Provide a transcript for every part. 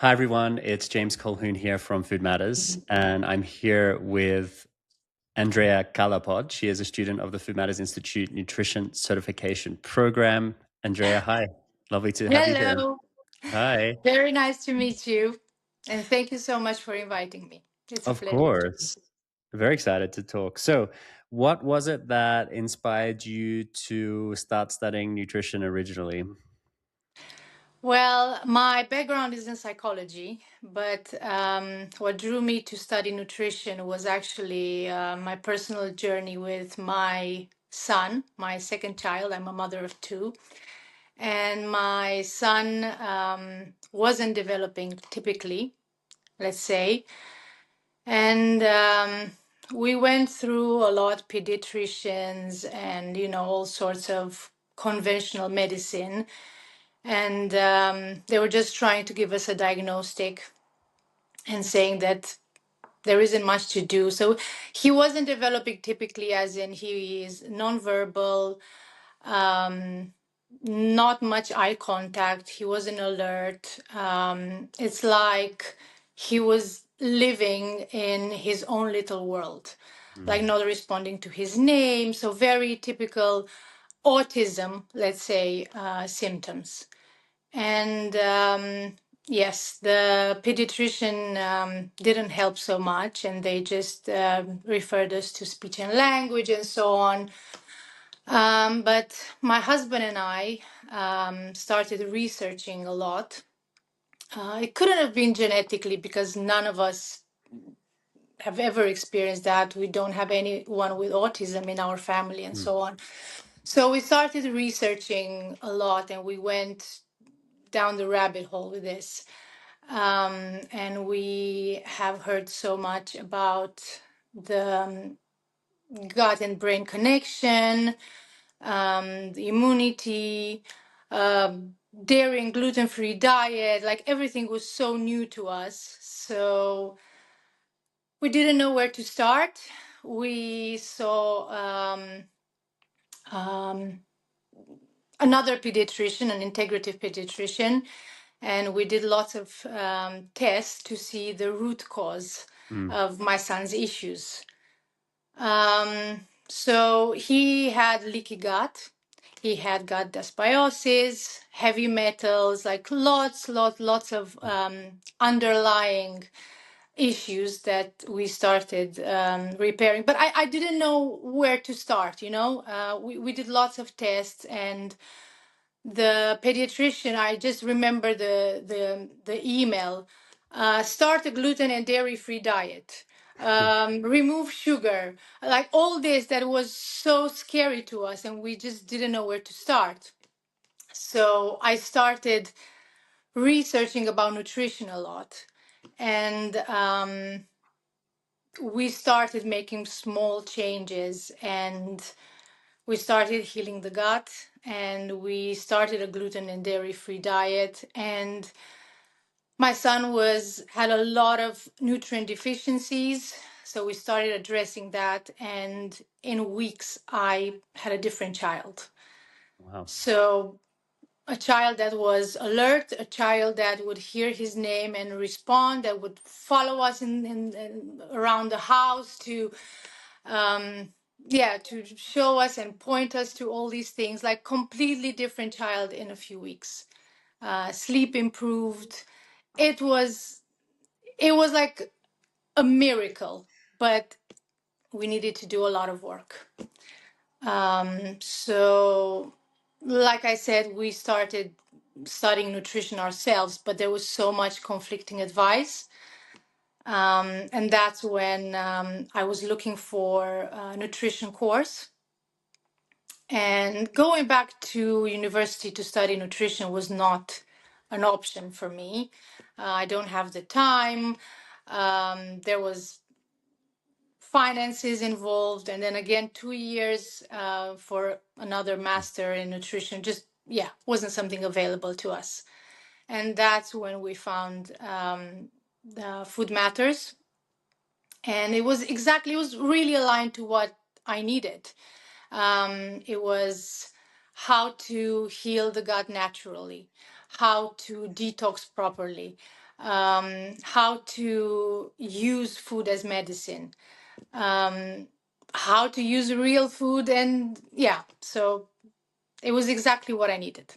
Hi, everyone. It's James Colhoun here from Food Matters, and I'm here with Andreea Calapod. She is a student of the Food Matters Institute Nutrition Certification Program. Andreea, hi. Lovely to have you here. Hello. Hi. Very nice to meet you. And thank you so much for inviting me. It's a Of pleasure. course. Very excited to talk. So, what was it that inspired you to start studying nutrition originally? Well, my background is in psychology, but what drew me to study nutrition was actually my personal journey with my son, my second child. I'm a mother of two. And my son wasn't developing typically, let's say. And we went through a lot, pediatricians and, all sorts of conventional medicine. And they were just trying to give us a diagnostic and saying that there isn't much to do. So he wasn't developing typically, as in he is nonverbal, not much eye contact. He wasn't alert. It's like he was living in his own little world, like Mm. not responding to his name. So very typical autism, let's say, symptoms. And yes, the pediatrician didn't help so much, and they just referred us to speech and language and so on. But my husband and I started researching a lot. It couldn't have been genetically because none of us have ever experienced that. We don't have anyone with autism in our family and Mm. so on. So we started researching a lot and we went down the rabbit hole with this. And we have heard so much about the gut and brain connection, the immunity, dairy and gluten-free diet, like everything was so new to us. So we didn't know where to start. We saw another pediatrician, an integrative pediatrician, and we did lots of tests to see the root cause Mm. of my son's issues. So he had leaky gut. He had gut dysbiosis, heavy metals, like lots of underlying issues that we started repairing. But I didn't know where to start, we did lots of tests and the pediatrician, I just remember the email, start a gluten and dairy-free diet, remove sugar, like all this that was so scary to us and we just didn't know where to start. So I started researching about nutrition a lot. And we started making small changes and we started healing the gut and we started a gluten and dairy free diet. And my son had a lot of nutrient deficiencies. So we started addressing that. And in weeks, I had a different child. Wow. So a child that was alert, a child that would hear his name and respond, that would follow us in around the house to to show us and point us to all these things, like completely different child in a few weeks. Sleep improved. It was like a miracle, but we needed to do a lot of work. So like I said, we started studying nutrition ourselves, but there was so much conflicting advice. And that's when I was looking for a nutrition course. And going back to university to study nutrition was not an option for me. I don't have the time. There was finances involved, and then again 2 years for another master in nutrition. Just wasn't something available to us. And that's when we found the Food Matters, and it was really aligned to what I needed. It was how to heal the gut naturally, how to detox properly, how to use food as medicine, how to use real food. And yeah, so it was exactly what I needed.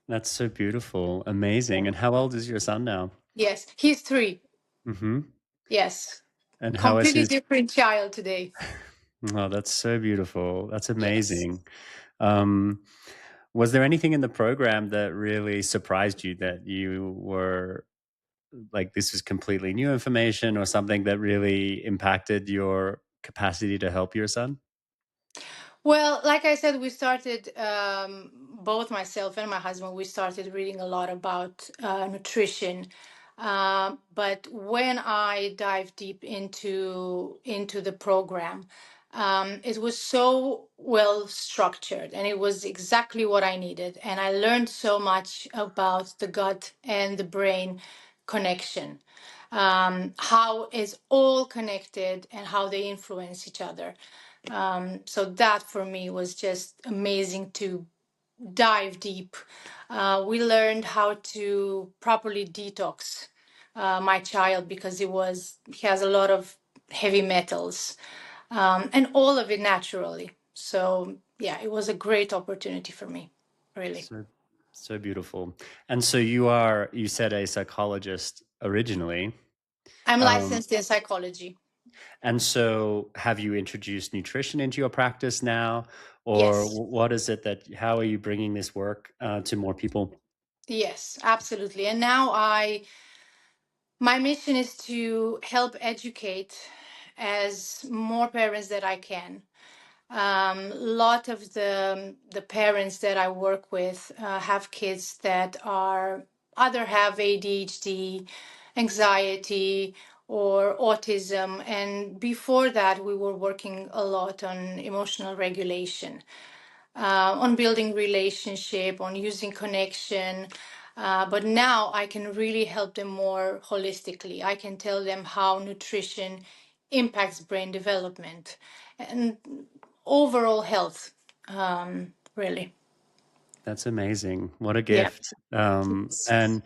That's so beautiful. Amazing. And how old is your son now? Yes, he's 3. Hmm. Yes, And how is completely his? different child today. Oh, that's so beautiful. That's Yes. amazing. Um, was there anything in the program that really surprised you, that you were like, this was completely new information, or something that really impacted your capacity to help your son? Well, like I said, we started, both myself and my husband, we started reading a lot about nutrition. But when I dived deep into the program, it was so well structured, and it was exactly what I needed. And I learned so much about the gut and the brain connection, how it's all connected and how they influence each other. So that for me was just amazing to dive deep. We learned how to properly detox my child, because he has a lot of heavy metals, and all of it naturally. So yeah, it was a great opportunity for me, really. So, so beautiful. And so you said a psychologist originally. I'm Um, licensed in psychology. and so have you introduced nutrition into your practice now? Or Yes, what is it that, how are you bringing this work to more people? yes, absolutely. And now my mission is to help educate as more parents that I can. Lot of the parents that I work with have kids that are either have ADHD, anxiety, or autism. And before that, we were working a lot on emotional regulation, on building relationship, on using connection. But now I can really help them more holistically. I can tell them how nutrition impacts brain development and overall health, really. That's amazing. What a Yeah. gift. And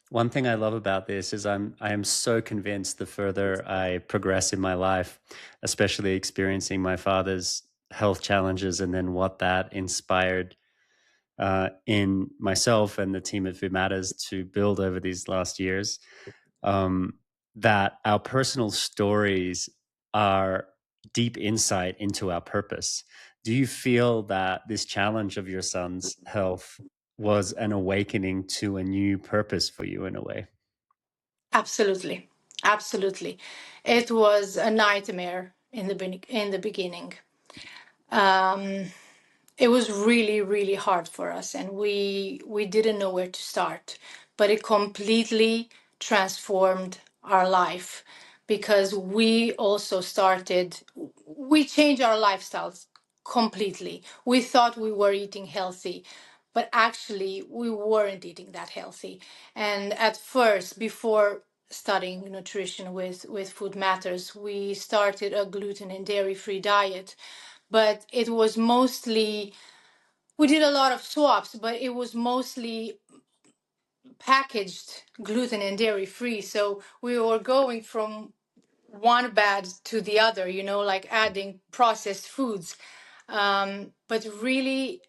one thing I love about this is I am so convinced the further I progress in my life, especially experiencing my father's health challenges and then what that inspired in myself and the team at Food Matters to build over these last years, um, that our personal stories are deep insight into our purpose. Do you feel that this challenge of your son's health was an awakening to a new purpose for you in a way? Absolutely. Absolutely. It was a nightmare in the beginning. Um, it was really, really hard for us, and we didn't know where to start. But it completely transformed our life, because we also started, we changed our lifestyles completely. We thought we were eating healthy, but actually we weren't eating that healthy. And at first, before studying nutrition with Food Matters, we started a gluten and dairy free diet. But it was mostly, we did a lot of swaps, but it was mostly packaged gluten and dairy free. So we were going from one bad to the other, like adding processed foods. But really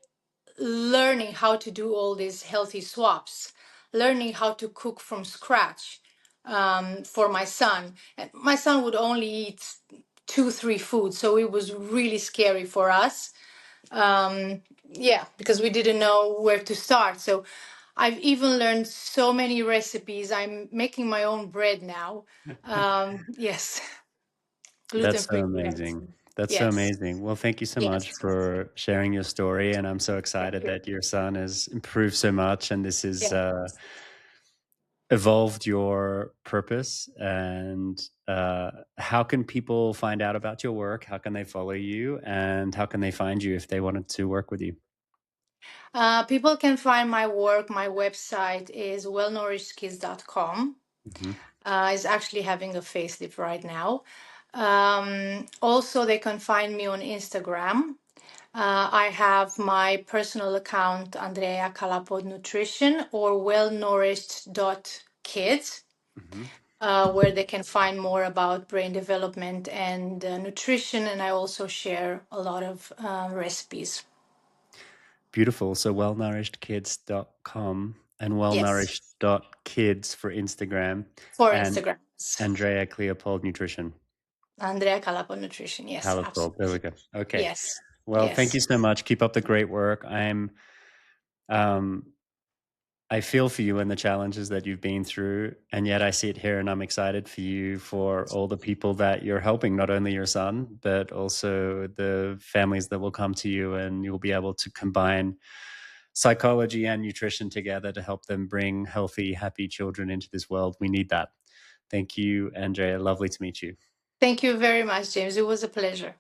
learning how to do all these healthy swaps, learning how to cook from scratch, for my son. And my son would only eat 2, 3 foods, so it was really scary for us. Yeah, because we didn't know where to start. So I've even learned so many recipes. I'm making my own bread now. Yes, gluten That's so free bread. amazing. That's so Yes, amazing. Well, thank you so much yes, for sharing your story. And I'm so excited that your son has improved so much. And this is yeah. evolved your purpose. And how can people find out about your work? How can they follow you? And how can they find you if they wanted to work with you? People can find my work. My website is wellnourishedkids.com. Hmm. Is actually having a facelift right now. Also, they can find me on Instagram. I have my personal account, Andreea Calapod Nutrition, or wellnourished.kids. Kids, Hmm. where they can find more about brain development and nutrition. And I also share a lot of recipes. Beautiful. So wellnourishedkids.com and Yes, wellnourished.kids for Instagram, for and Instagram. Andrea Cleopold Nutrition. Andrea Calapod Nutrition. Yes, Calapod. There we absolutely. go. Okay. Yes, Well, thank yes. you so much. Keep up the great work. Um, I feel for you and the challenges that you've been through. And yet I sit here and I'm excited for you, for all the people that you're helping, not only your son, but also the families that will come to you, and you'll be able to combine psychology and nutrition together to help them bring healthy, happy children into this world. We need that. Thank you, Andrea. Lovely to meet you. Thank you very much, James. It was a pleasure.